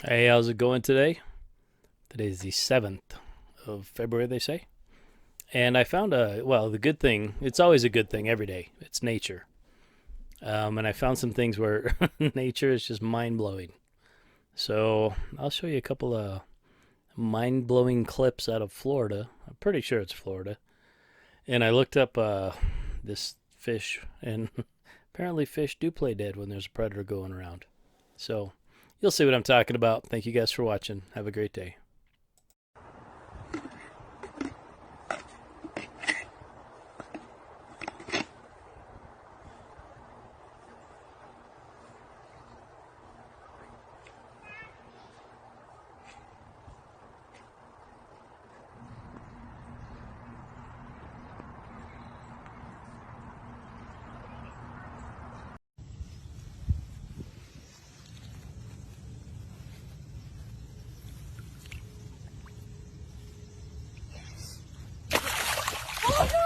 Hey, how's it going today? Today's the 7th of February, they say. And I found the good thing, it's always a good thing every day. It's nature. And I found some things where nature is just mind blowing. So I'll show you a couple of mind blowing clips out of Florida. I'm pretty sure it's Florida. And I looked up this fish, and apparently fish do play dead when there's a predator going around. So you'll see what I'm talking about. Thank you guys for watching. Have a great day. Oh,